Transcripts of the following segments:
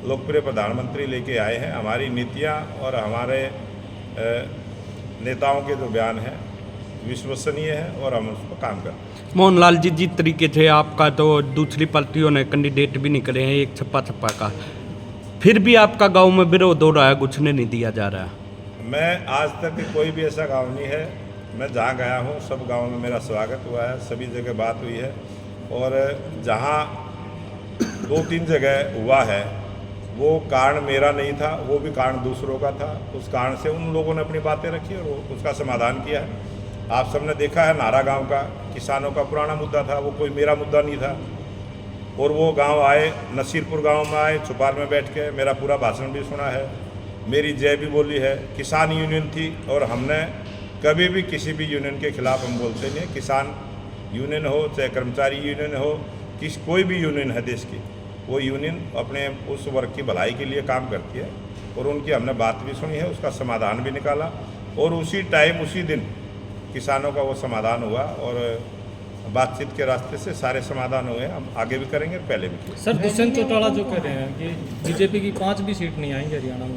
लोकप्रिय प्रधानमंत्री लेके आए हैं। हमारी नीतियां और हमारे नेताओं के जो बयान हैं विश्वसनीय है और हम उस पर काम करते हैं। मोहनलाल जी, जिस तरीके से आपका तो दूसरी पार्टियों ने कैंडिडेट भी नहीं करे हैं, एक छप्पा छप्पा का, फिर भी आपका गांव में विरोध हो रहा है, घुसने नहीं दिया जा रहा है। मैं आज तक कोई भी ऐसा गांव नहीं है, मैं जहाँ गया हूँ सब गाँव में मेरा स्वागत हुआ है, सभी जगह बात हुई है। और जहाँ 2-3 जगह हुआ है वो कारण मेरा नहीं था, वो भी कारण दूसरों का था। उस कारण से उन लोगों ने अपनी बातें रखी और उसका समाधान किया है। आप सबने देखा है नारा गांव का, किसानों का पुराना मुद्दा था, वो कोई मेरा मुद्दा नहीं था। और वो गांव आए, नसीरपुर गांव में आए, छुपार में बैठ के मेरा पूरा भाषण भी सुना है, मेरी जय भी बोली है। किसान यूनियन थी और हमने कभी भी किसी भी यूनियन के खिलाफ हम बोलते नहीं। किसान यूनियन हो चाहे कर्मचारी यूनियन हो, कोई भी यूनियन है देश की, वो यूनियन अपने उस वर्ग की भलाई के लिए काम करती है। और उनकी हमने बात भी सुनी है, उसका समाधान भी निकाला और उसी टाइम उसी दिन किसानों का वो समाधान हुआ और बातचीत के रास्ते से सारे समाधान हुए। हम आगे भी करेंगे, पहले भी किए। सर, दुष्यंत चौटाला जो कह रहे हैं कि बीजेपी की 5 भी सीट नहीं आएंगी हरियाणा में।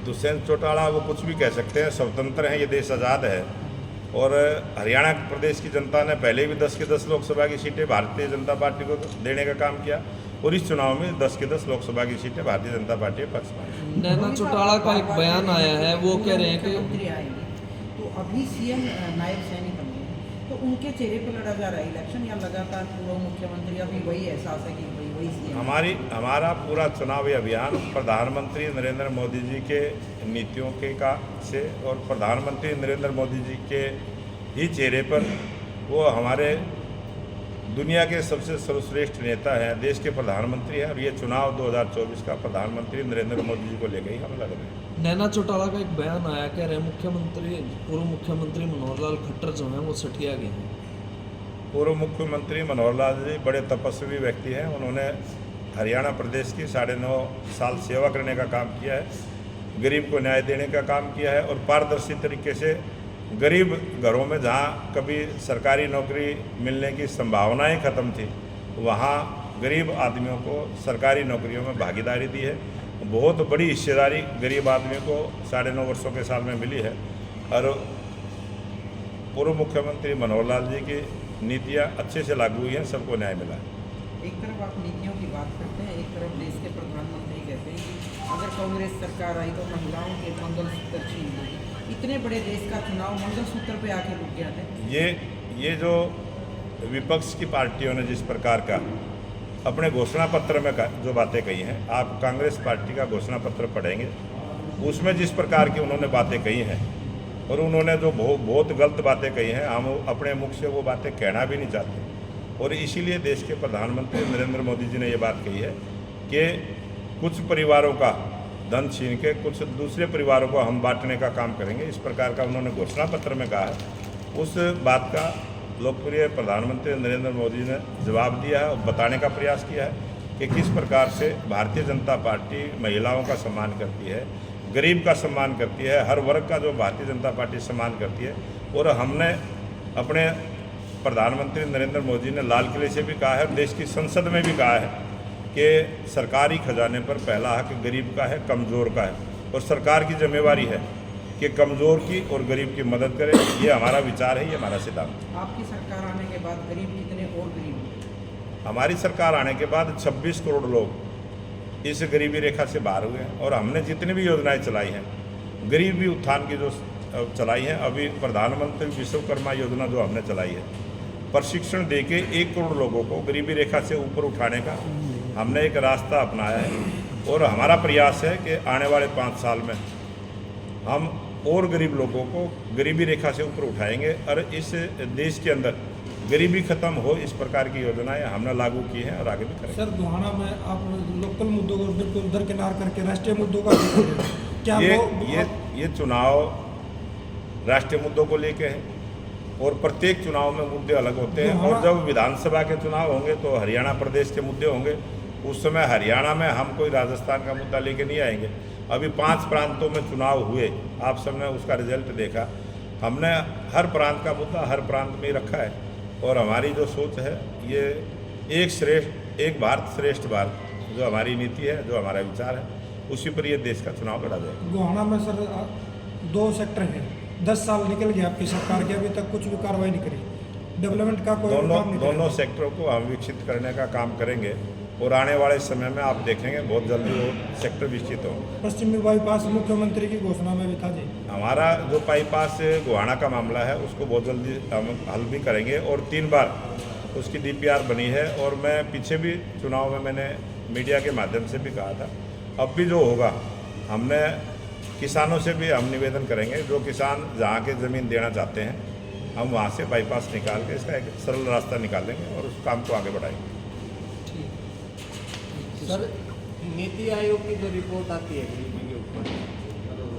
दुष्यंत चौटाला वो कुछ भी कह सकते हैं, स्वतंत्र हैं, ये देश आज़ाद है। और हरियाणा प्रदेश की जनता ने पहले भी 10 की 10 लोकसभा की सीटें भारतीय जनता पार्टी को देने का काम किया और इस चुनाव में 10 की 10 लोकसभा की सीटें भारतीय जनता पार्टी के पक्ष में। नैना चौटाला का एक बयान आया है, वो कह रहे हैं कि तो अभी सीएम नायब सैनिक बने हैं, तो उनके चेहरे पर लड़ा जा रहा है इलेक्शन या लगातार पूर्व मुख्यमंत्री अभी वही एहसास है कि वही सीएम? हमारा पूरा चुनावी अभियान प्रधानमंत्री नरेंद्र मोदी जी के नीतियों के से और प्रधानमंत्री नरेंद्र मोदी जी के ही चेहरे पर, वो हमारे दुनिया के सबसे सर्वश्रेष्ठ नेता हैं, देश के प्रधानमंत्री हैं और ये चुनाव 2024 का प्रधानमंत्री नरेंद्र मोदी जी को लेकर ही हम लड़ रहे हैं। नैना चौटाला का एक बयान आया, कह रहे हैं पूर्व मुख्यमंत्री मनोहर लाल खट्टर जो हैं वो सठिया गए हैं। पूर्व मुख्यमंत्री मनोहर लाल जी बड़े तपस्वी व्यक्ति हैं। उन्होंने हरियाणा प्रदेश की 9.5 साल सेवा करने का काम किया है, गरीब को न्याय देने का काम किया है और पारदर्शी तरीके से गरीब घरों में जहाँ कभी सरकारी नौकरी मिलने की संभावनाएं ख़त्म थी, वहाँ गरीब आदमियों को सरकारी नौकरियों में भागीदारी दी है। बहुत बड़ी हिस्सेदारी गरीब आदमियों को 9.5 वर्षों के साल में मिली है और पूर्व मुख्यमंत्री मनोहर लाल जी की नीतियाँ अच्छे से लागू हुई हैं, सबको न्याय मिला है। एक तरफ आप नीतियों की बात करते हैं, एक तरफ देश के प्रधानमंत्री कहते हैं कि अगर कांग्रेस सरकार आई तो महिलाओं के मंगलसूत्र छीन लेगी। इतने बड़े देश का चुनाव मंगलसूत्र पे आके रुक गया है। ये जो विपक्ष की पार्टियों ने जिस प्रकार का अपने घोषणा पत्र में जो बातें कही हैं, आप कांग्रेस पार्टी का घोषणा पत्र पढ़ेंगे, उसमें जिस प्रकार की उन्होंने बातें कही हैं और उन्होंने जो बहुत गलत बातें कही हैं, हम अपने मुख से वो बातें कहना भी नहीं चाहते। और इसीलिए देश के प्रधानमंत्री नरेंद्र मोदी जी ने ये बात कही है कि कुछ परिवारों का धन छीन के कुछ दूसरे परिवारों को हम बांटने का काम करेंगे, इस प्रकार का उन्होंने घोषणा पत्र में कहा है। उस बात का लोकप्रिय प्रधानमंत्री नरेंद्र मोदी ने जवाब दिया है और बताने का प्रयास किया है कि किस प्रकार से भारतीय जनता पार्टी महिलाओं का सम्मान करती है, गरीब का सम्मान करती है, हर वर्ग का जो भारतीय जनता पार्टी सम्मान करती है। और हमने अपने प्रधानमंत्री नरेंद्र मोदी ने लाल किले से भी कहा है, देश की संसद में भी कहा है कि सरकारी खजाने पर पहला हक गरीब का है, कमज़ोर का है और सरकार की जिम्मेवारी है कि कमज़ोर की और गरीब की मदद करे। ये हमारा विचार है, ये हमारा सिद्धांत है। आपकी सरकार आने के बाद गरीब कितने और गरीब हुए? हमारी सरकार आने के बाद 26 करोड़ लोग इस गरीबी रेखा से बाहर हुए हैं और हमने जितनी भी योजनाएं चलाई हैं, गरीबी उत्थान की जो चलाई हैं, अभी प्रधानमंत्री विश्वकर्मा योजना जो हमने चलाई है, प्रशिक्षण देके 1 करोड़ लोगों को गरीबी रेखा से ऊपर उठाने का हमने एक रास्ता अपनाया है। और हमारा प्रयास है कि आने वाले 5 साल में हम और गरीब लोगों को गरीबी रेखा से ऊपर उठाएंगे और इस देश के अंदर गरीबी खत्म हो, इस प्रकार की योजनाएं हमने लागू की हैं और आगे भी करेंगे। सर, गोहाना में आप लोकल मुद्दों को बिल्कुल दरकिनार करके राष्ट्रीय मुद्दों का क्या ये चुनाव राष्ट्रीय मुद्दों को लेके है और प्रत्येक चुनाव में मुद्दे अलग होते हैं। और जब विधानसभा के चुनाव होंगे तो हरियाणा प्रदेश के मुद्दे होंगे, उस समय हरियाणा में हम कोई राजस्थान का मुद्दा लेके नहीं आएंगे। अभी 5 प्रांतों में चुनाव हुए, आप सबने उसका रिजल्ट देखा। हमने हर प्रांत का मुद्दा हर प्रांत में ही रखा है और हमारी जो सोच है ये एक भारत श्रेष्ठ भारत जो हमारी नीति है, जो हमारा विचार है, उसी पर ये देश का चुनाव लड़ा जाएगा। गोहाना में सर 2 सेक्टर हैं, 10 साल निकल गए आपकी सरकार के, अभी तक कुछ भी कार्रवाई नहीं करी, डेवलपमेंट का कोई काम नहीं करा। दोनों सेक्टरों को हम विकसित करने का काम करेंगे और आने वाले समय में आप देखेंगे बहुत जल्दी वो सेक्टर विकसित होंगे। पश्चिमी बाईपास मुख्यमंत्री की घोषणा में भी था जी। हमारा जो बाईपास गोहाना का मामला है उसको बहुत जल्दी हम हल भी करेंगे और 3 बार उसकी DPR बनी है और मैं पीछे भी चुनाव में मैंने मीडिया के माध्यम से भी कहा था, अब भी जो होगा हमने किसानों से भी हम निवेदन करेंगे, जो किसान जहाँ के ज़मीन देना चाहते हैं हम वहाँ से बाईपास निकाल के इसका एक सरल रास्ता निकालेंगे और उस काम को आगे बढ़ाएंगे। सर, नीति आयोग की जो रिपोर्ट आती है गरीबी के ऊपर,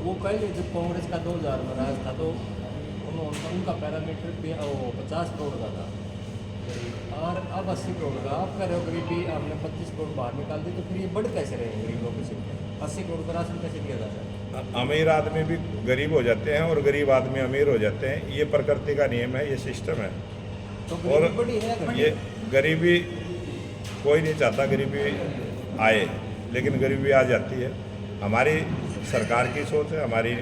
वो पहले जब कांग्रेस का 2000 में राज था तो उनका पैरामीटर 50 करोड़ का था और अब 80 करोड़ का। आप कह रहे हो गरीबी आपने 25 करोड़ बाहर निकाल दी, तो फिर ये बढ़ कैसे रहे गरीबों के सिर्फ 80 करोड़ का राशन कैसे दिया जाता है? अमीर आदमी भी गरीब हो जाते हैं और गरीब आदमी अमीर हो जाते हैं, ये प्रकृति का नियम है, ये सिस्टम है। तो और गरीबी बड़ी है। ये गरीबी कोई नहीं चाहता गरीबी आए, लेकिन गरीबी आ जाती है। हमारी सरकार की सोच है, हमारी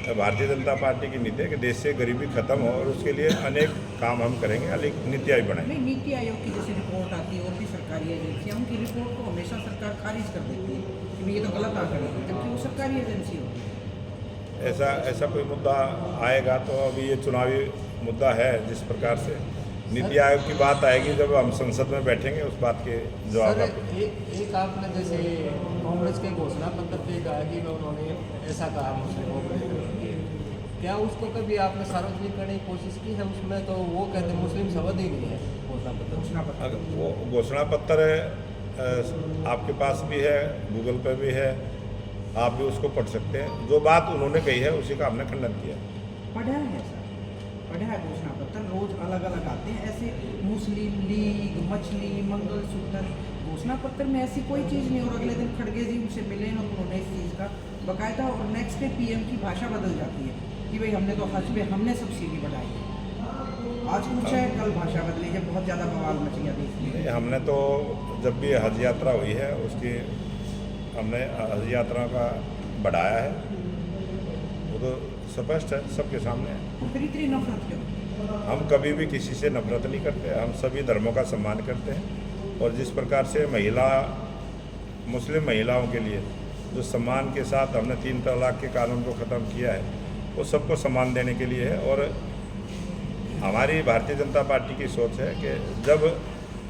भारतीय जनता पार्टी की नीति है कि देश से गरीबी खत्म हो और उसके लिए अनेक काम हम करेंगे, अनेक नीतियाँ भी बनाएंगे। नहीं, नीति आयोग की जैसे रिपोर्ट आती है और भी सरकारी एजेंसियाँ उनकी रिपोर्ट को हमेशा सरकार खारिज कर देती है कि ये तो गलत आंकड़े हैं, जबकि वो सरकारी एजेंसी होती है। ऐसा कोई मुद्दा आएगा तो अभी ये चुनावी मुद्दा है, जिस प्रकार से नीति आयोग की बात आएगी जब हम संसद में बैठेंगे उस बात के जवाब सर, आपको। एक आपने जैसे कांग्रेस के घोषणा पत्र पे कहा कि उन्होंने ऐसा कहा मुस्लिमों को लेकर, क्या उसको कभी आपने सार्वजनिक करने की कोशिश की है? उसमें तो वो कहते हैं मुस्लिम शब्द ही नहीं है घोषणा पत्र। अगर वो घोषणा पत्र आपके पास भी है, गूगल पे भी है, आप भी उसको पढ़ सकते हैं। जो बात उन्होंने कही है उसी का हमने खंडन किया। पढ़ा है सर, पढ़ा है घोषणा पत्र, रोज अलग अलग आते हैं ऐसे, मुस्लिम लीग, मछली, मंगलसूत्र, घोषणा पत्र में ऐसी कोई चीज़ नहीं। और अगले दिन खड़गे जी उनसे मिले और उन्होंने इस चीज़ का बकायदा, और नेक्स्ट डे PM की भाषा बदल जाती है कि भाई हमने तो हज पे हमने सब्सिडी बढ़ाई है, आज कुछ है कल भाषा बदली, जब बहुत ज़्यादा बवाल मच गया देश में। हमने तो जब भी हज यात्रा हुई है उसकी हमने हज यात्रा का बढ़ाया है, वो तो स्पष्ट है, सबके सामने है। फिर इतनी नफरत क्यों? हम कभी भी किसी से नफरत नहीं करते, हम सभी धर्मों का सम्मान करते हैं। और जिस प्रकार से मुस्लिम महिलाओं के लिए जो सम्मान के साथ हमने 3 तलाक के कानून को ख़त्म किया है, वो सबको सम्मान देने के लिए है। और हमारी भारतीय जनता पार्टी की सोच है कि जब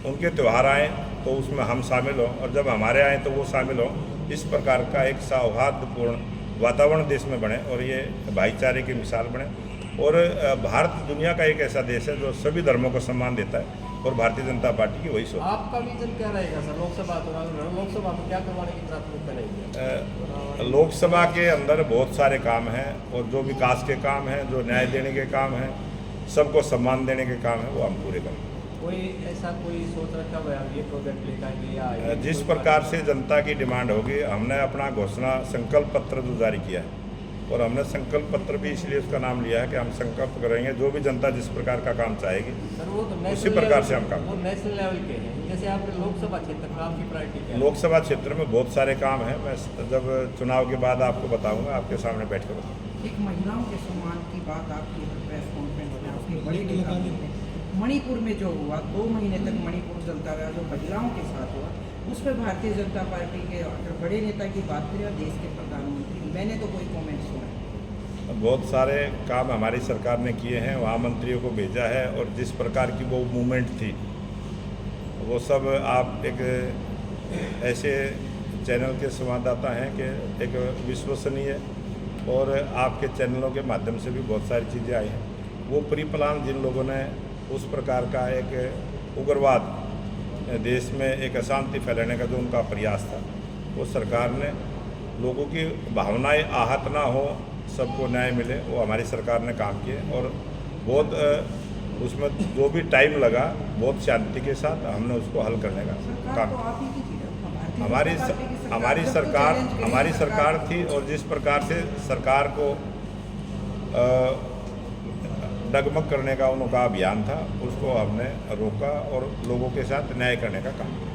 उनके त्यौहार आएँ तो उसमें हम शामिल हों और जब हमारे आएँ तो वो शामिल हों। इस प्रकार का एक सौहार्दपूर्ण वातावरण देश में बने और ये भाईचारे की मिसाल बने। और भारत दुनिया का एक ऐसा देश है जो सभी धर्मों को सम्मान देता है और भारतीय जनता पार्टी की वही सोच। आपका विजन क्या रहेगा सर? लोकसभा में क्या करवाने की प्राथमिकता रहेगी? लोकसभा के अंदर बहुत सारे काम हैं और जो विकास के काम हैं, जो न्याय देने के काम हैं, सबको सम्मान देने के काम हैं, वो हम पूरे करेंगे। कोई ऐसा कोई सोच रखा हुआ है ये प्रोजेक्ट लेकर या जिस प्रकार से जनता की डिमांड होगी, हमने अपना घोषणा संकल्प पत्र जो जारी किया है और हमने संकल्प पत्र भी इसलिए उसका नाम लिया है कि हम संकल्प करेंगे जो भी जनता जिस प्रकार का काम चाहेगी सर, वो तो उसी प्रकार से हम काम वो नेशनल लेवल के हैं। जैसे आपके लोकसभा क्षेत्र में आपकी प्रायोरिटी क्या है? लोकसभा क्षेत्र में बहुत सारे काम हैं, मैं जब चुनाव के बाद आपको बताऊंगा, आपके सामने बैठ कर बताऊंगा। एक महिलाओं के सम्मान की बात आपकी प्रेस कॉन्फ्रेंस में आपने बड़ी निकाली। मणिपुर में जो हुआ, 2 महीने तक मणिपुर चलता रहा, जो महिलाओं के साथ हुआ, उस पर भारतीय जनता पार्टी के अगर बड़े नेता की बात करें, देश के प्रधानमंत्री, मैंने तो कोई कमेंट सुना। बहुत सारे काम हमारी सरकार ने किए हैं, वहाँ मंत्रियों को भेजा है और जिस प्रकार की वो मूवमेंट थी वो सब आप एक ऐसे चैनल के संवाददाता हैं कि एक विश्वसनीय और आपके चैनलों के माध्यम से भी बहुत सारी चीज़ें आई हैं। वो प्री प्लान जिन लोगों ने उस प्रकार का एक उग्रवाद देश में एक अशांति फैलाने का जो उनका प्रयास था, वो सरकार ने लोगों की भावनाएं आहत ना हो, सबको न्याय मिले, वो हमारी सरकार ने काम किए। और बहुत उसमें जो भी टाइम लगा, बहुत शांति के साथ हमने उसको हल करने का काम किया। हमारी सरकार थी और जिस प्रकार से सरकार को डगमग करने का उनका अभियान था, उसको हमने रोका और लोगों के साथ न्याय करने का काम किया।